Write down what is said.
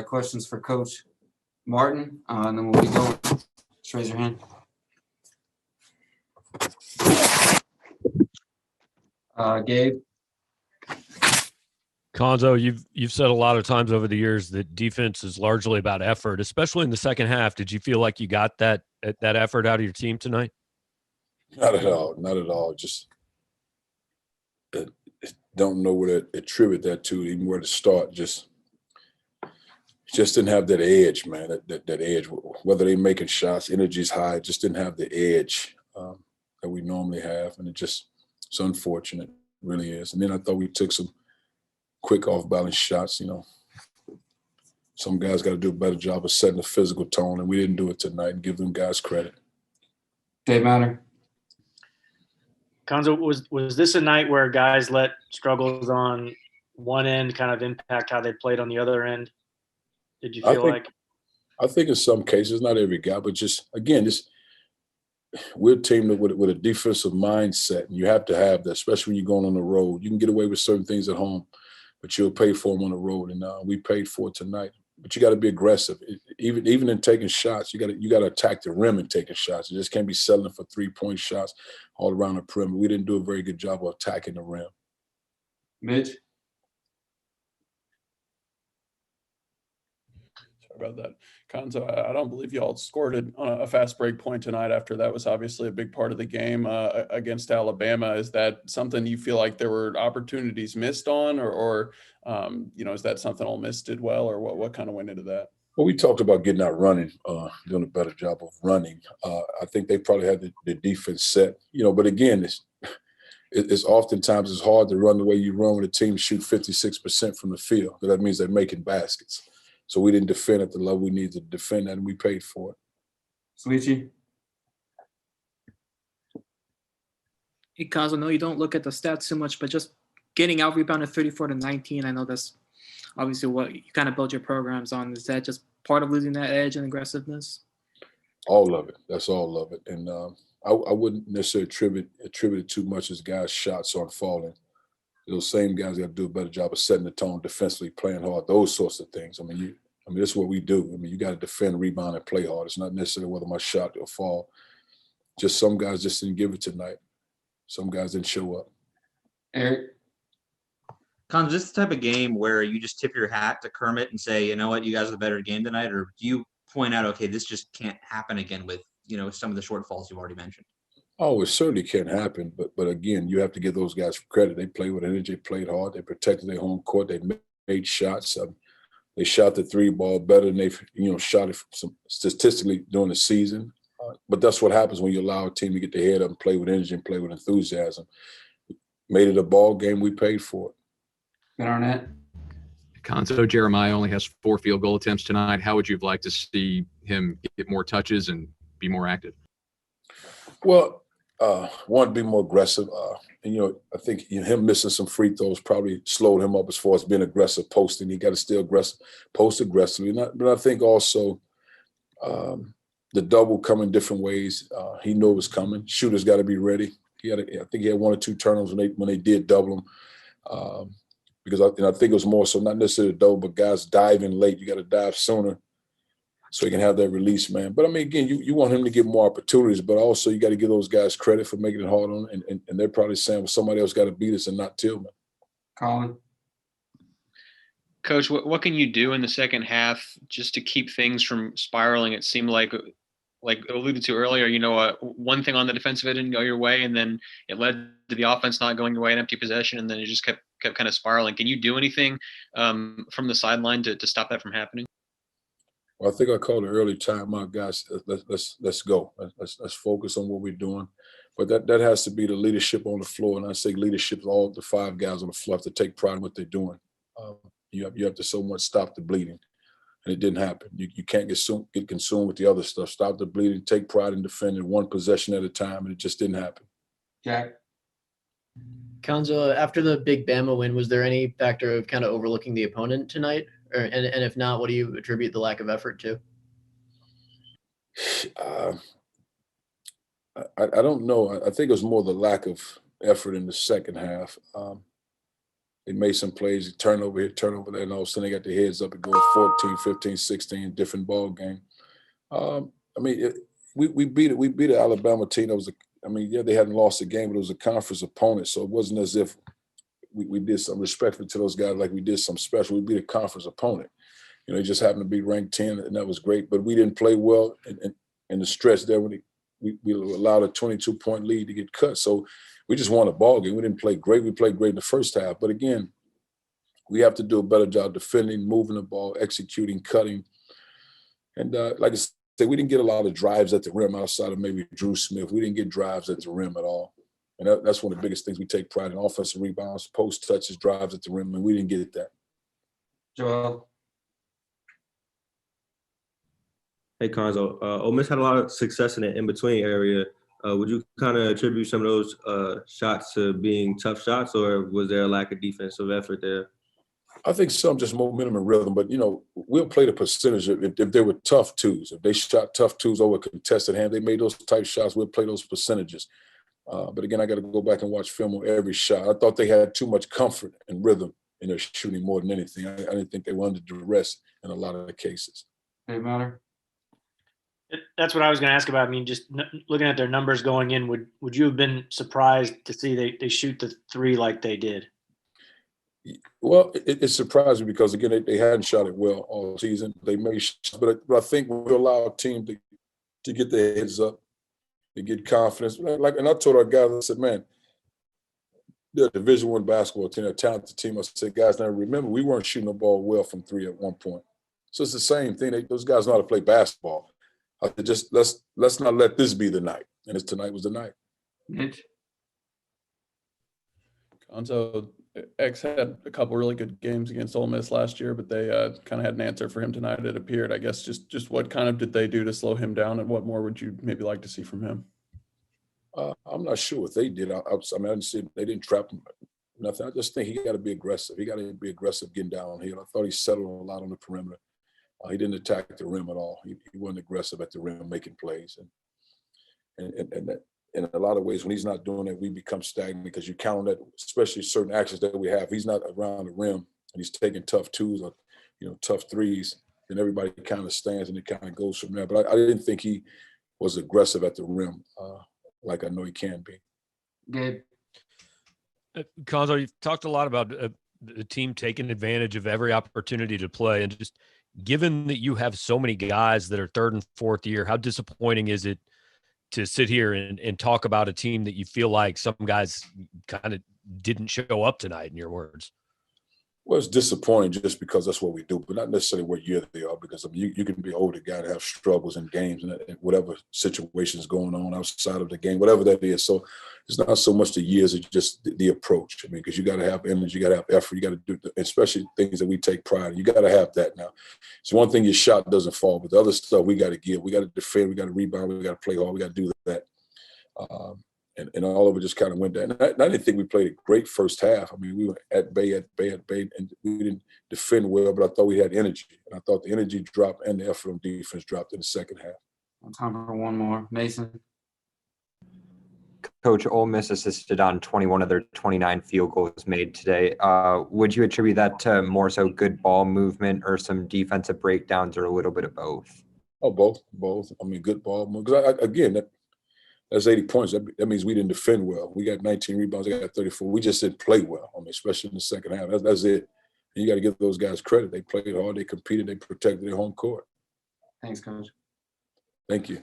questions for Coach Martin, and then we'll be going. Just raise your hand. Gabe. Cuonzo, you've said a lot of times over the years that defense is largely about effort, especially in the second half. Did you feel like you got that effort out of your team tonight? Not at all. Not at all. Just don't know where to attribute that to, even where to start. Just didn't have that edge, man. That edge. Whether they making shots, energy's high. Just didn't have the edge that we normally have, and it's unfortunate. It really is. And then I thought we took some quick off-balance shots. Some guys got to do a better job of setting the physical tone, and we didn't do it tonight. And give them guys credit. Dave Matter. Cuonzo, was this a night where guys let struggles on one end kind of impact how they played on the other end? Did you feel like? I think in some cases, not every guy, but we're a team with a defensive mindset, and you have to have that, especially when you're going on the road. You can get away with certain things at home, but you'll pay for them on the road, and we paid for it tonight. But you got to be aggressive. Even in taking shots, you got to attack the rim and taking shots. You just can't be settling for 3-point shots all around the perimeter. We didn't do a very good job of attacking the rim. Mitch. Sorry about that. Cuonzo, I don't believe y'all scored on a fast break point tonight after that was obviously a big part of the game against Alabama. Is that something you feel like there were opportunities missed on, or is that something Ole Miss did well, or what kind of went into that? Well, we talked about getting out running, doing a better job of running. I think they probably had the defense set, but again, it's oftentimes it's hard to run the way you run when a team shoot 56% from the field. That means they're making baskets. So we didn't defend at the level we needed to defend, and we paid for it. Sweetie. Hey, Cuonzo, I know you don't look at the stats too much, but just getting out rebounded 34-19, I know that's obviously what you kind of build your programs on. Is that just part of losing that edge and aggressiveness? All of it. That's all of it. And I wouldn't necessarily attribute it too much as guys' shots aren't falling. Those same guys got to do a better job of setting the tone defensively, playing hard, those sorts of things. I mean, this is what we do. You got to defend, rebound, and play hard. It's not necessarily whether my shot will fall. Just some guys just didn't give it tonight. Some guys didn't show up. Eric. Cuonzo, this the type of game where you just tip your hat to Kermit and say, you know what, you guys are the better game tonight? Or do you point out, okay, this just can't happen again with, some of the shortfalls you've already mentioned? Oh, it certainly can happen, but again, you have to give those guys credit. They played with energy, played hard, they protected their home court, they made shots. They shot the 3 ball better than they've shot it statistically during the season. But that's what happens when you allow a team to get their head up and play with energy and play with enthusiasm. Made it a ball game, we paid for it. Ben Arnett. Cuonzo, Jeremiah only has 4 field goal attempts tonight. How would you have liked to see him get more touches and be more active? Well, want to be more aggressive. I think him missing some free throws probably slowed him up as far as being aggressive posting. He got to stay aggressive, post aggressively. But I think also the double coming different ways. He knew it was coming. Shooters got to be ready. I think he had 1 or 2 turnovers when they did double him. Because I think it was more so not necessarily a double, but guys diving late. You got to dive sooner so he can have that release, man. But, again, you want him to get more opportunities, but also you got to give those guys credit for making it hard on him. And they're probably saying, well, somebody else got to beat us and not Tillman. Colin. Coach, what can you do in the second half just to keep things from spiraling? It seemed like alluded to earlier, one thing on the defensive end didn't go your way, and then it led to the offense not going your way, an empty possession, and then it just kept kind of spiraling. Can you do anything from the sideline to stop that from happening? Well, I think I called an early timeout, guys. Let's go. Let's focus on what we're doing. But that has to be the leadership on the floor, and I say leadership is all the 5 guys on the floor have to take pride in what they're doing. You have to somewhat stop the bleeding, and it didn't happen. You can't get consumed with the other stuff. Stop the bleeding, take pride in defending 1 possession at a time, and it just didn't happen. Jack. Cuonzo, after the big Bama win, was there any factor of kind of overlooking the opponent tonight? And if not, what do you attribute the lack of effort to? I don't know. I think it was more the lack of effort in the second half. They made some plays, turnover here, turnover there, and all of a sudden they got their heads up and go 14, 15, 16, different ball game. I mean, we beat an Alabama team that was they hadn't lost a game, but it was a conference opponent, so it wasn't as if we did some respectful to those guys like we did some special. We beat a conference opponent. It just happened to be ranked 10, and that was great. But we didn't play well in the stretch there when we allowed a 22-point lead to get cut. So we just won a ball game. We didn't play great. We played great in the first half. But again, we have to do a better job defending, moving the ball, executing, cutting. And like I said, we didn't get a lot of drives at the rim outside of maybe Drew Smith. We didn't get drives at the rim at all. And that's one of the biggest things we take pride in: offensive rebounds, post touches, drives at the rim, and we didn't get that. Joel. Hey, Cuonzo. Ole Miss had a lot of success in the in-between area. Would you kind of attribute some of those shots to being tough shots, or was there a lack of defensive effort there? I think some just momentum and rhythm, but we'll play the percentage if they were tough twos. If they shot tough twos over contested hand, they made those type shots. We'll play those percentages. But again, I got to go back and watch film on every shot. I thought they had too much comfort and rhythm in their shooting more than anything. I didn't think they were under duress in a lot of the cases. Hey, Matter. That's what I was going to ask about. I mean, just looking at their numbers going in, would you have been surprised to see they shoot the three like they did? Well, it surprised me because, again, they hadn't shot it well all season. They made shots, but I think we'll allow a team to get their heads up, to get confidence. And I told our guys, I said, man, they're a Division I basketball team, a talented team. I said, guys, now remember, we weren't shooting the ball well from three at one point. So it's the same thing. Those guys know how to play basketball. I said, just let's not let this be the night. And tonight was the night. Mitch. Cuonzo, X had a couple really good games against Ole Miss last year, but they kind of had an answer for him tonight, it appeared. I guess just what kind of did they do to slow him down, and what more would you maybe like to see from him? I'm not sure what they did. I didn't see they didn't trap him. Nothing. I just think he got to be aggressive. He got to be aggressive getting downhill. I thought he settled a lot on the perimeter. He didn't attack the rim at all. He wasn't aggressive at the rim, making plays. And in a lot of ways, when he's not doing it, we become stagnant because you count on that, especially certain actions that we have. He's not around the rim and he's taking tough twos or tough threes, and everybody kind of stands and it kind of goes from there. But I didn't think he was aggressive at the rim like I know he can be. Gabe. Cuonzo, you've talked a lot about the team taking advantage of every opportunity to play, and just given that you have so many guys that are third and fourth year, how disappointing is it to sit here and talk about a team that you feel like some guys kind of didn't show up tonight, in your words? Well, it's disappointing just because that's what we do, but not necessarily what year they are, because you can be an older guy to have struggles in games and whatever situation is going on outside of the game, whatever that is. So it's not so much the years, it's just the approach. I mean, because you got to have energy, you got to have effort, you got to do, especially things that we take pride in. You got to have that now. It's one thing your shot doesn't fall, but the other stuff we got to give. We got to defend, we got to rebound, we got to play hard, we got to do that. And all of it just kind of went down. And I didn't think we played a great first half. I mean, we were at bay, and we didn't defend well, but I thought we had energy. And I thought the energy dropped and the effort on defense dropped in the second half. Time for one more. Mason. Coach, Ole Miss assisted on 21 of their 29 field goals made today. Would you attribute that to more so good ball movement or some defensive breakdowns, or a little bit of both? Oh, both. I mean, good ball movement. Because again, that's 80 points. That means we didn't defend well. We got 19 rebounds. I got 34. We just didn't play well. I mean, especially in the second half. That's it. And you got to give those guys credit. They played hard. They competed. They protected their home court. Thanks, Coach. Thank you.